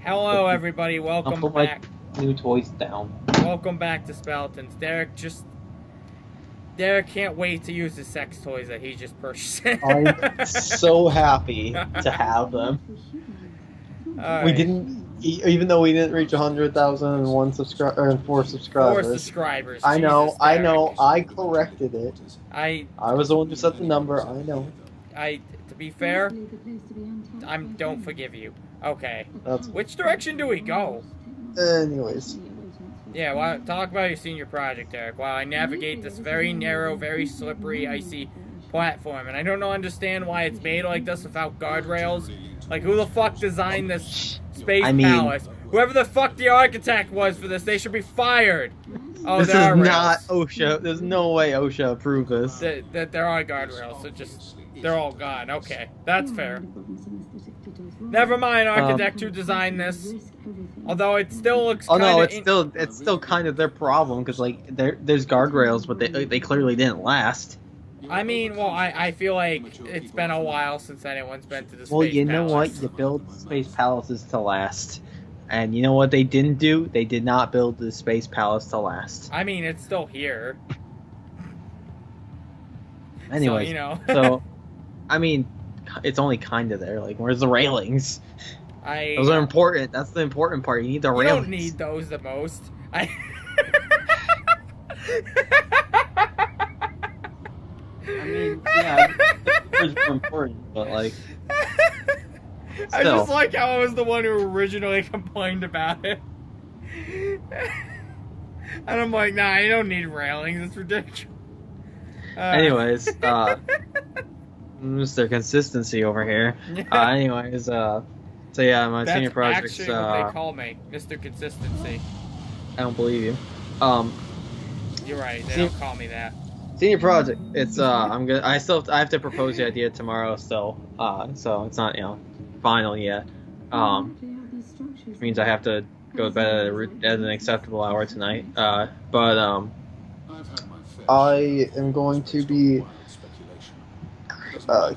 Hello, everybody. I'll Welcome put back. my new toys down. Welcome back to Speletons. Derek can't wait to use the sex toys that he just purchased. I'm so happy to have them. Right. We didn't, even though we didn't reach 100,001 subscribers, 4 subscribers. 4 subscribers. I know, Jesus, I Derek. know. I corrected it. I was the one who set the number. I know. To be fair, don't forgive you. Okay. That's. Which direction do we go? Anyways. Yeah, well, talk about your senior project, Derek. While I navigate this very narrow, very slippery, icy platform, and I don't understand why it's made like this without guardrails. Like, who the fuck designed this space palace? Whoever the fuck the architect was for this, they should be fired. Oh, this is there are not rails. OSHA. There's no way OSHA approved this. That there are guardrails, so they're all gone. Okay, that's fair. Never mind, architect who designed this. Although it still looks. Oh no, it's still kind of their problem because like there's guardrails, but they clearly didn't last. I mean, well, I feel like it's been a while since anyone's been to the space palace. Well, you know what? You build space palaces to last. And you know what they didn't do? They did not build the space palace to last. I mean, it's still here. Anyway, so, you know. So, I mean, it's only kind of there. Like, where's the railings? Those are important. That's the important part. You need the railings. You don't need those the most. I mean, yeah, it's more important, but like. I just like how I was the one who originally complained about it. And I'm like, nah, you don't need railings. It's ridiculous. Anyways, Mr. Consistency over here. So yeah, my senior project's. That's actually what they call me, Mr. Consistency. I don't believe you. You're right. They don't call me that. Senior project. It's I have to propose the idea tomorrow still. So it's not final yet. Which means I have to go to bed at an acceptable hour tonight. But I am going to be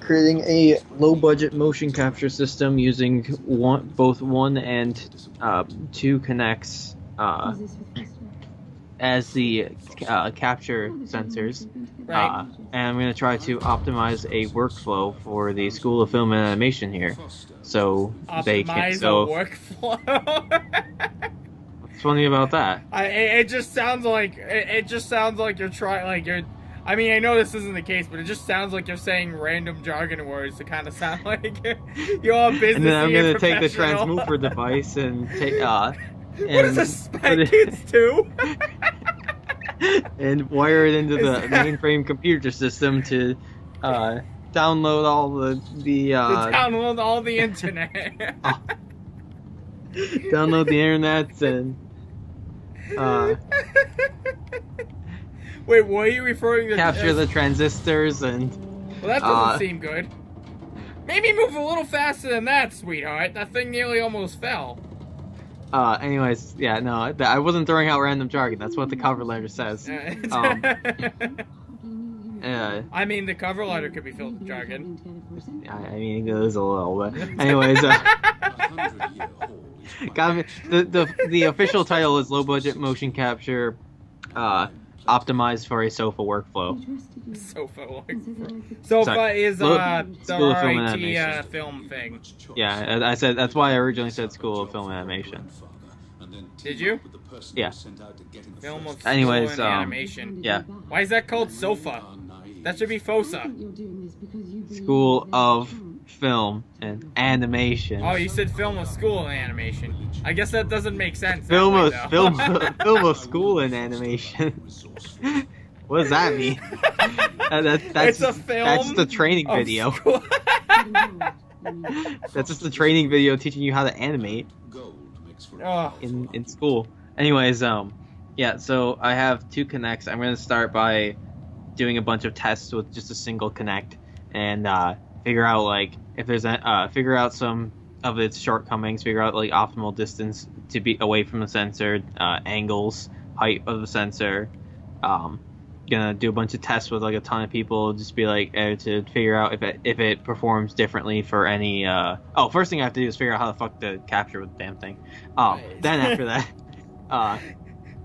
creating a low-budget motion capture system using both 1 and 2 connects as the capture sensors. Right. And I'm going to try to optimize a workflow for the School of Film and Animation here. So they can. So workflow. What's funny about that? It just sounds like you're trying. Like you're. I mean, I know this isn't the case, but it just sounds like you're saying random jargon words to kind of sound like you're all businessy. And then I'm going to take the transmover device and take. What does a Spec Kids do? And wire it into the mainframe computer system to download all the download all the internet. Download the internet and wait, what are you referring to? Capture the transistors and. Well, that doesn't seem good. Maybe move a little faster than that, sweetheart. That thing nearly almost fell. Anyways, yeah, no, I wasn't throwing out random jargon. That's what the cover letter says. I mean, the cover letter could be filled with jargon. I mean, it is a little bit. Anyways, the official title is Low Budget Motion Capture, optimized for a SOFA workflow. SOFA is the School of Film and RIT Animation. film thing. Yeah, I said that's why I originally said School of Film and Animation. Did you? Yeah. Film of Anyways, School and Animation. Yeah. Why is that called SOFA? That should be FOSA. School of Film and Animation. Oh, you said Film of School and Animation. I guess that doesn't make sense. Film of School and Animation. What does that mean? That's it's a film. That's just a training video. That's just a training video teaching you how to animate in school. Anyways, yeah. So I have 2 connects. I'm gonna start by doing a bunch of tests with just a single connect and figure out like if there's figure out some of its shortcomings. Figure out like optimal distance to be away from the sensor, angles, height of the sensor. gonna do a bunch of tests with like a ton of people, just be like to figure out if it performs differently for any. First thing I have to do is figure out how the fuck to capture with the damn thing. Then after that, I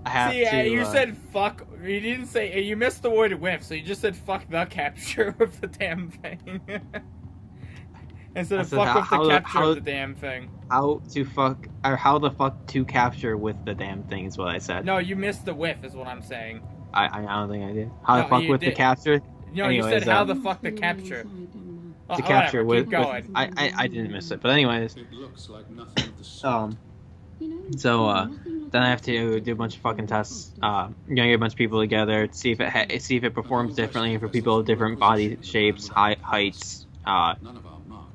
have to. You said fuck. You didn't say. You missed the word with, so you just said fuck the capture with the damn thing. Instead of fuck with the capture of the damn thing. How the fuck to capture with the damn thing is what I said. No, you missed the whiff is what I'm saying. I don't think I did. How the fuck with the capture? No, anyways, you said how the fuck to capture. To capture with, keep going. I didn't miss it, but anyways. So then I have to do a bunch of fucking tests. I'm gonna get a bunch of people together to see if it performs differently for people of different body shapes, heights,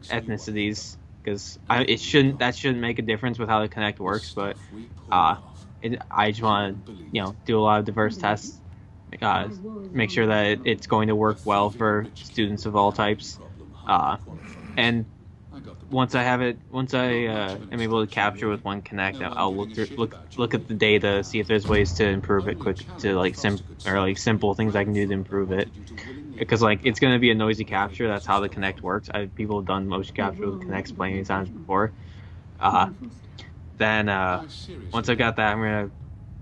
ethnicities, because that shouldn't make a difference with how the Kinect works, but I just want to do a lot of diverse tests, make sure that it's going to work well for students of all types, and once I am able to capture with one Kinect, I'll look at the data, see if there's ways to improve it simple things I can do to improve it. Because it's gonna be a noisy capture. That's how the Kinect works. People have done motion capture with Kinects plenty of times before. Then once I've got that, I'm gonna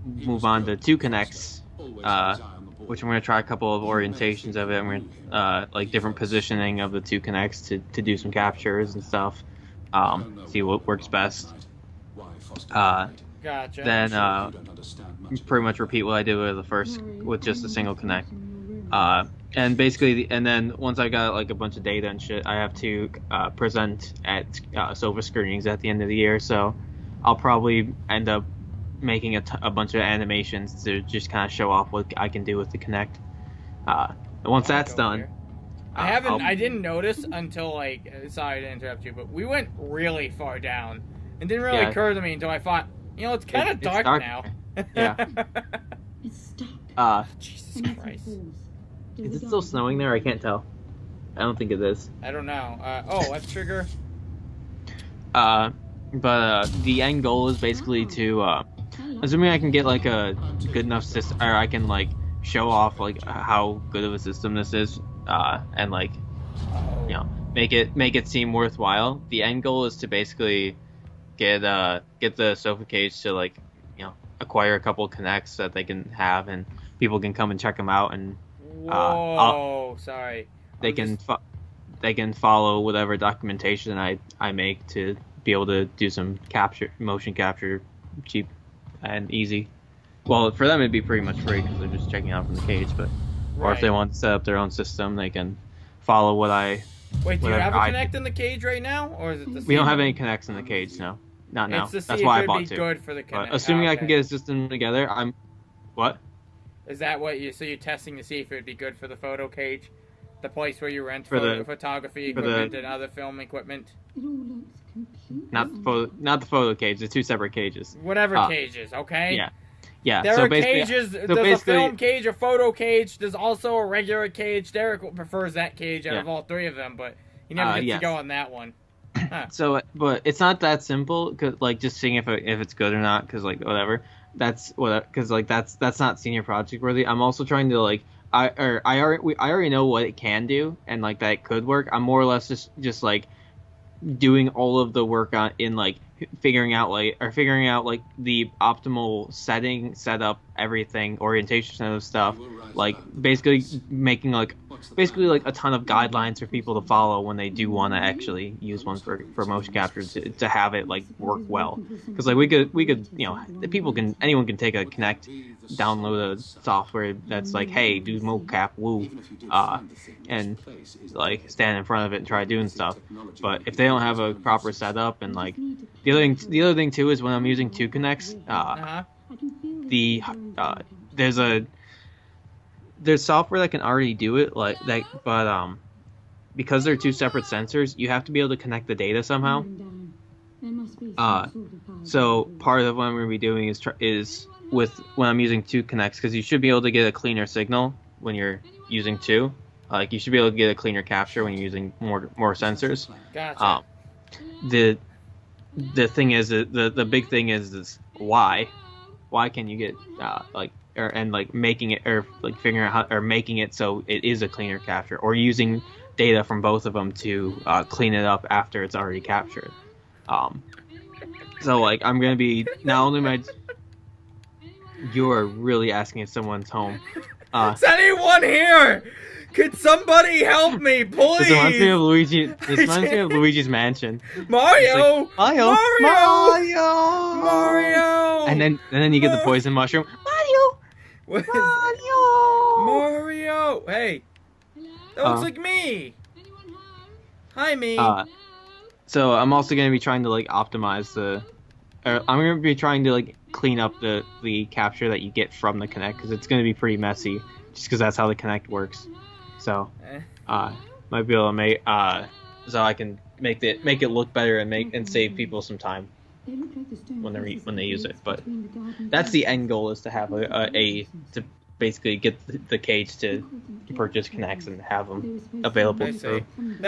move on to two Kinects, which I'm gonna try a couple of orientations of it. I'm gonna different positioning of the two Kinects to do some captures and stuff. See what works best. Gotcha. Then pretty much repeat what I did with just a single Kinect. And basically, and then once I got a bunch of data and shit, I have to present at SOFA screenings at the end of the year. So I'll probably end up making a bunch of animations to just kind of show off what I can do with the Kinect. Once that's done, I didn't notice until sorry to interrupt you, but we went really far down. It didn't really occur to me until I thought, it's kind of dark now. Yeah. It's stuck. Jesus Christ. Is it still snowing there? I can't tell. I don't think it is. I don't know. Let's trigger. But the end goal is basically to, assuming I can get a good enough system, or I can show off how good of a system this is, and make it seem worthwhile. The end goal is to basically get the sofa cage to acquire a couple Kinects that they can have, and people can come and check them out, and sorry. They can follow whatever documentation I make to be able to do some motion capture, cheap and easy. Well, for them it'd be pretty much free because they're just checking out from the cage. Or if they want to set up their own system, they can follow what I. Wait, do you have a Kinect in the cage right now, or is it the? We don't have any Kinects in the cage, no. Not now. That's why I bought two. Good for the Kinect. But assuming I can get a system together, What? Is that what you're testing to see if it would be good for the photo cage? The place where you rent photography equipment and other film equipment? Not the photo cage, the two separate cages. Whatever cages, okay? Yeah. There are cages, there's a film cage, a photo cage, there's also a regular cage. Derek prefers that cage out of all three of them, but he never gets to go on that one. Huh. So, but it's not that simple, cause, just seeing if it's good or not, because whatever. That's not senior project worthy. I'm also trying to I already know what it can do and that it could work. I'm more or less just doing all of the work figuring out the optimal setup, everything, orientation of stuff, basically making a ton of guidelines for people to follow when they do want to actually use one for motion capture to have it work well. Because we could anyone can take a Kinect, download a software that's hey, do mocap, woo, and stand in front of it and try doing stuff. But if they don't have a proper setup and the other thing too is when I'm using two Kinects, there's software that can already do it but because they're two separate sensors, you have to be able to connect the data somehow. So part of what I'm going to be doing is when I'm using two Kinects, because you should be able to get a cleaner signal when you're using two. You should be able to get a cleaner capture when you're using more sensors. Gotcha. The thing is, the big thing is why can you get and like making it, or like figuring out how, or making it so it is a cleaner capture, or using data from both of them to clean it up after it's already captured. So like I'm gonna be not only my. You are really asking if someone's home. Is anyone here? Could somebody help me, please? This reminds me of Luigi. This reminds me of Luigi's Mansion. Mario! Like, Mario! And then you get the poison mushroom. Mario! Mario! Hey, that looks like me. Hi, me. So I'm also gonna be trying to like optimize the. I'm gonna be trying to like clean up the capture that you get from the Kinect, because it's gonna be pretty messy, just because that's how the Kinect works. So, might be able to make so I can make it look better and save people some time when they use it. But that's the end goal, is to have to basically get the cage to purchase Kinects and have them available to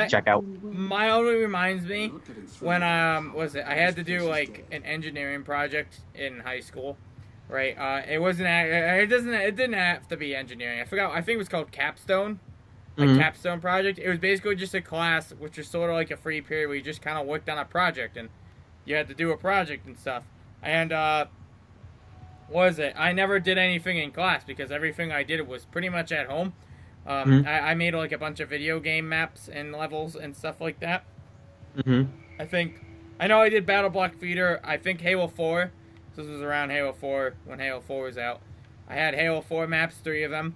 check out. My only reminds me when I had to do like an engineering project in high school, right? It didn't have to be engineering. I forgot. I think it was called Capstone. Capstone project. It was basically just a class, which was sort of like a free period where you just kind of worked on a project and you had to do a project and stuff. And I never did anything in class because everything I did was pretty much at home. I made like a bunch of video game maps and levels and stuff like that. I know I did Battle Block Feeder. I think Halo 4. This was around Halo 4 when Halo 4 was out. I had Halo 4 maps, 3 of them.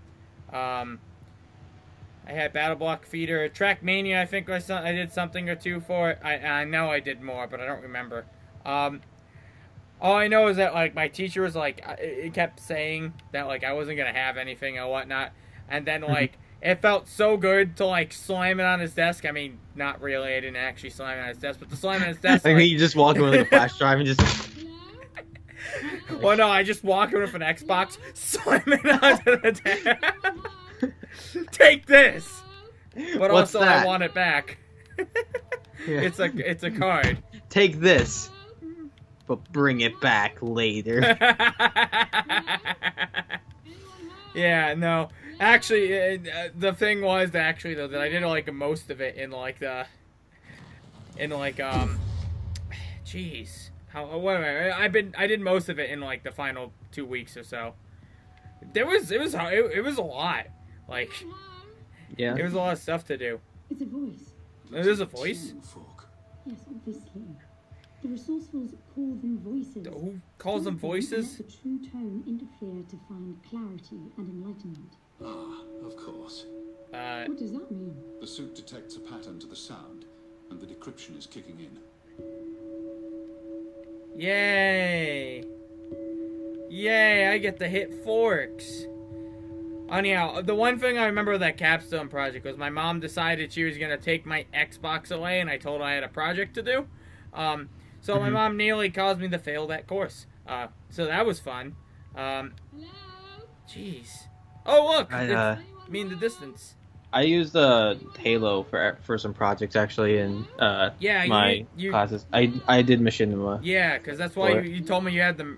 I had Battle Block Feeder. Trackmania, I think I did something or two for it. I know I did more, but I don't remember. All I know is that like my teacher was like, it kept saying that like I wasn't gonna have anything or whatnot, and then like it felt so good to like slam it on his desk. I mean, not really. I didn't actually slam it on his desk, but to slam it on his desk. I mean, you just walk in with like a flash drive and just. Well, no, I just walk in with an Xbox, slam it onto the desk. Take this. But What's also, that? I want it back. Yeah. It's a card. Take this, but bring it back later. Yeah, no. Actually, the thing was that I did like most of it in like jeez, I did most of it in like the final 2 weeks or so. It was a lot. Like, Yeah. It was a lot of stuff to do. It's a voice. It is a voice? Yes, obviously. The resourcefuls call them voices. Who calls them voices? Let the true tone interfere to find clarity and enlightenment. Ah, of course. What does that mean? The suit detects a pattern to the sound, and the decryption is kicking in. Yay! Yay, I get to hit forks. Anyhow, the one thing I remember of that Capstone project was my mom decided she was going to take my Xbox away, and I told her I had a project to do. So my mom nearly caused me to fail that course. So that was fun. Jeez. Oh, look! Me in the distance. I used Halo for some projects actually in my classes. I did Machinima. Yeah, because that's why you told me you had the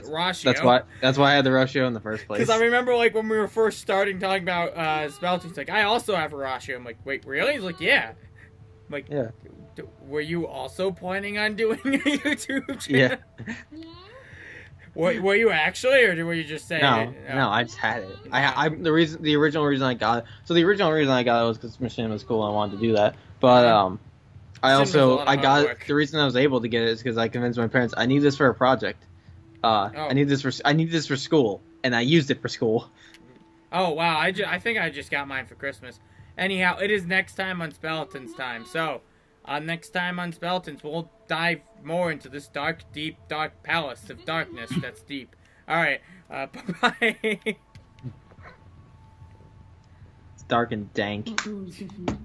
ratio. That's why I had the ratio in the first place. Because I remember like when we were first starting talking about Speletons, like I also have a ratio. I'm like, wait, really? He's like, yeah. I'm like, yeah. Were you also planning on doing a YouTube channel? Yeah. Were you actually, or were you just saying it? No, I just had it. The original reason I got it. So the original reason I got it was because Machinima was cool and I wanted to do that. But the reason I was able to get it is because I convinced my parents I need this for a project. I need this for school, and I used it for school. Oh wow! I think I just got mine for Christmas. Anyhow, it is next time on Speletons time. So, next time on Speletons, we'll dive more into this deep, dark palace of darkness that's deep. Alright, bye-bye. It's dark and dank. That door is different.